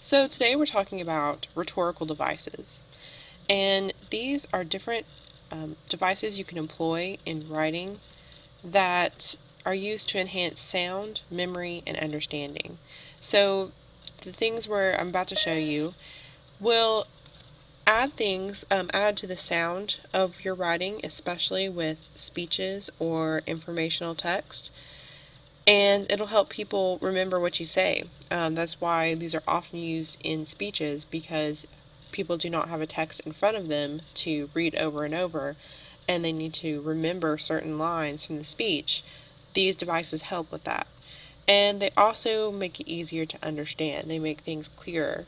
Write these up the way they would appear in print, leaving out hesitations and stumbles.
So today we're talking about rhetorical devices, and these are different devices you can employ in writing that are used to enhance sound, memory, and understanding. So the things where I'm about to show you will add to the sound of your writing, especially with speeches or informational text, and it'll help people remember what you say. That's why these are often used in speeches, because people do not have a text in front of them to read over and over, and they need to remember certain lines from the speech. These devices help with that. And they also make it easier to understand. They make things clearer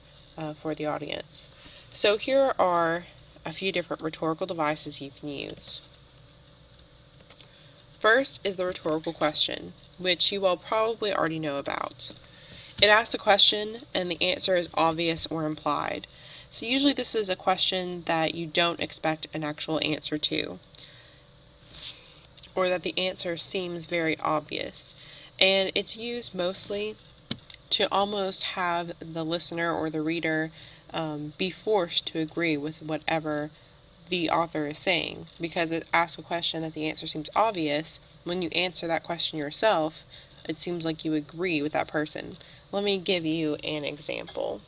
for the audience. So here are a few different rhetorical devices you can use. First is the rhetorical question, which you all probably already know about. It asks a question and the answer is obvious or implied. So usually this is a question that you don't expect an actual answer to, or that the answer seems very obvious. And it's used mostly to almost have the listener or the reader be forced to agree with whatever the author is saying, because it asks a question that the answer seems obvious. When you answer that question yourself, it seems like you agree with that person. Let me give you an example.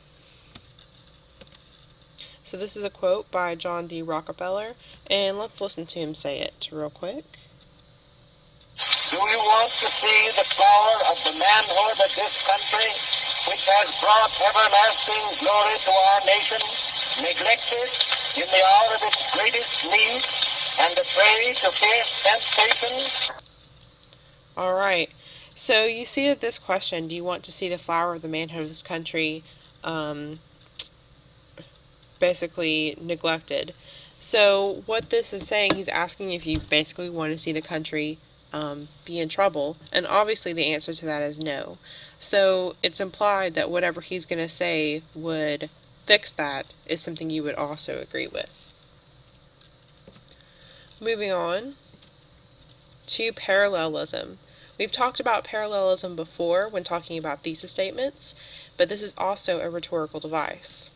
So this is a quote by John D. Rockefeller, and let's listen to him say it real quick. Do you want to see the flower of the manhood of this country, which has brought everlasting glory to our nation, neglected in the hour of its greatest need, and a prey to fierce temptation? Alright, so you see that this question, do you want to see the flower of the manhood of this country, basically neglected. So what this is saying, he's asking if you basically want to see the country be in trouble, and obviously the answer to that is no. So it's implied that whatever he's going to say would fix that is something you would also agree with. Moving on to parallelism. We've talked about parallelism before when talking about thesis statements, but this is also a rhetorical device.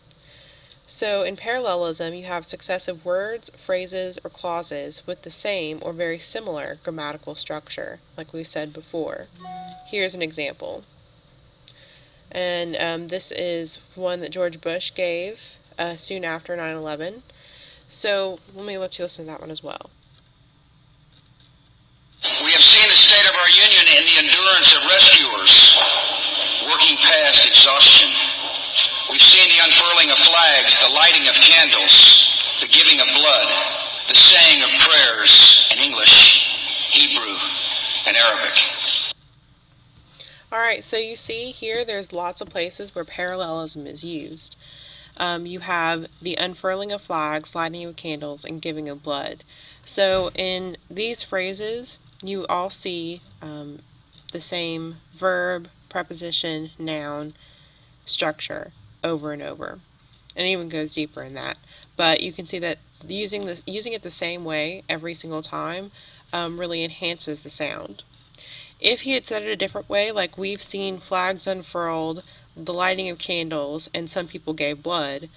So in parallelism, you have successive words, phrases, or clauses with the same or very similar grammatical structure, like we've said before. Here's an example. And this is one that George Bush gave soon after 9/11. So let me let you listen to that one as well. We have seen the state of our union in the endurance of rescuers working past exhaustion. We've seen the unfurling of flags, the lighting of candles, the giving of blood, the saying of prayers in English, Hebrew, and Arabic. Alright, so you see here there's lots of places where parallelism is used. You have the unfurling of flags, lighting of candles, and giving of blood. So in these phrases, you all see the same verb, preposition, noun, structure over and over. And it even goes deeper in that. But you can see that using it the same way every single time really enhances the sound. If he had said it a different way, like we've seen flags unfurled, the lighting of candles, and some people gave blood,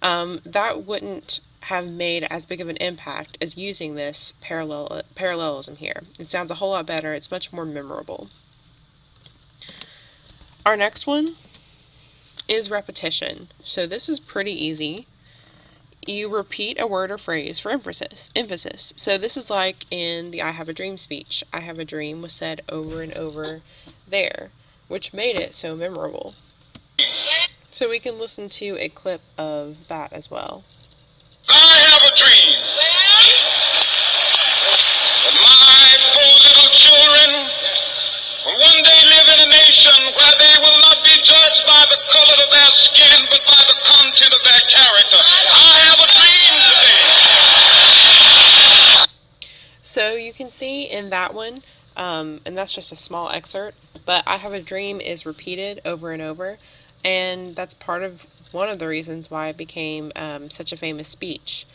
that wouldn't have made as big of an impact as using this parallelism here. It sounds a whole lot better. It's much more memorable. Our next one is repetition. So this is pretty easy. You repeat a word or phrase for emphasis. So this is like in the I Have a Dream speech. I have a dream was said over and over there, which made it so memorable. So we can listen to a clip of that as well. I have a dream that my poor little children will one day live in a nation where they will not be judged by the color of their skin, but by the content of their character. I have a dream today. So you can see in that one, and that's just a small excerpt, but I have a dream is repeated over and over, and that's one of the reasons why it became such a famous speech.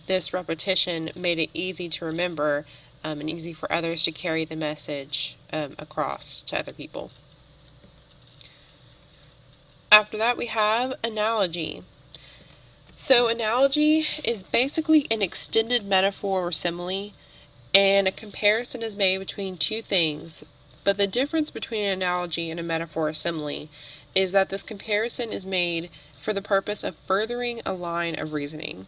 This repetition made it easy to remember and easy for others to carry the message across to other people. After that, we have analogy. So analogy is basically an extended metaphor or simile, and a comparison is made between two things. But the difference between an analogy and a metaphor or simile is that this comparison is made for the purpose of furthering a line of reasoning.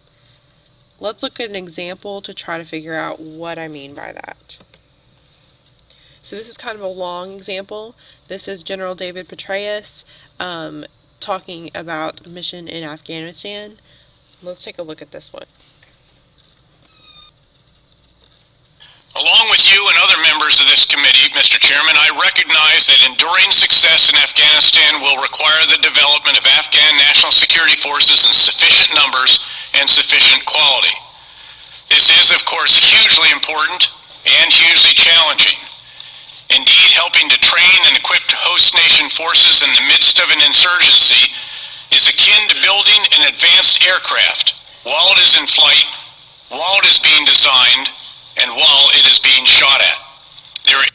Let's look at an example to try to figure out what I mean by that. So this is kind of a long example. This is General David Petraeus talking about a mission in Afghanistan. Let's take a look at this one. Along with you and other members of this committee, Mr. Chairman, I recognize that enduring success in Afghanistan will require the development of Afghan national security forces in sufficient numbers and sufficient quality. This is, of course, hugely important and hugely challenging. Indeed, helping to train and equip host nation forces in the midst of an insurgency is akin to building an advanced aircraft while it is in flight, while it is being designed, and while it is being shot at.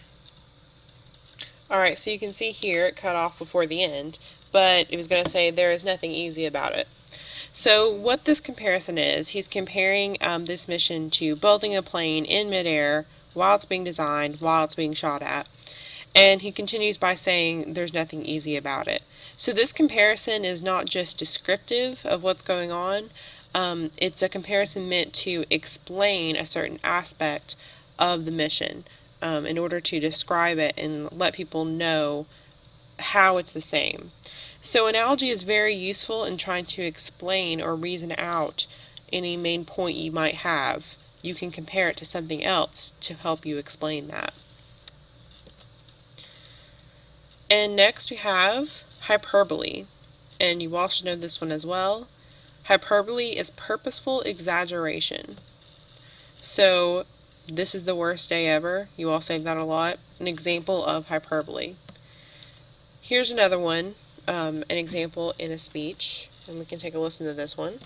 Alright, so you can see here it cut off before the end, but it was going to say there is nothing easy about it. So what this comparison is, he's comparing this mission to building a plane in midair while it's being designed, while it's being shot at. And he continues by saying there's nothing easy about it. So this comparison is not just descriptive of what's going on, it's a comparison meant to explain a certain aspect of the mission in order to describe it and let people know how it's the same. So analogy is very useful in trying to explain or reason out any main point you might have. You can compare it to something else to help you explain that. And next we have hyperbole, and you all should know this one as well. Hyperbole is purposeful exaggeration. So this is the worst day ever. You all say that a lot. An example of hyperbole. Here's another one, an example in a speech, and we can take a listen to this one.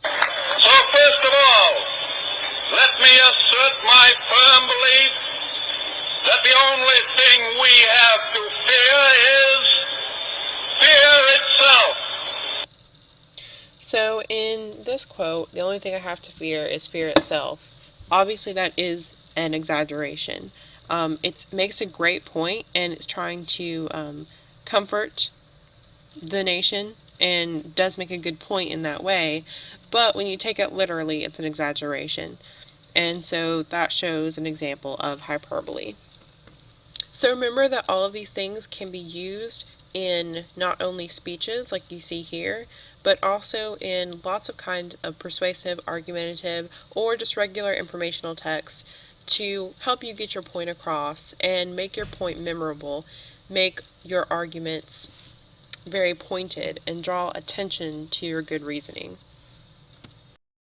So first of all, let me assert my firm belief that the only thing we have to fear is fear itself. So in this quote, the only thing I have to fear is fear itself. Obviously that is an exaggeration. It makes a great point, and it's trying to comfort the nation and does make a good point in that way, but when you take it literally, it's an exaggeration. And so that shows an example of hyperbole. So remember that all of these things can be used in not only speeches like you see here, but also in lots of kinds of persuasive, argumentative, or just regular informational texts to help you get your point across and make your point memorable, make your arguments very pointed, and draw attention to your good reasoning.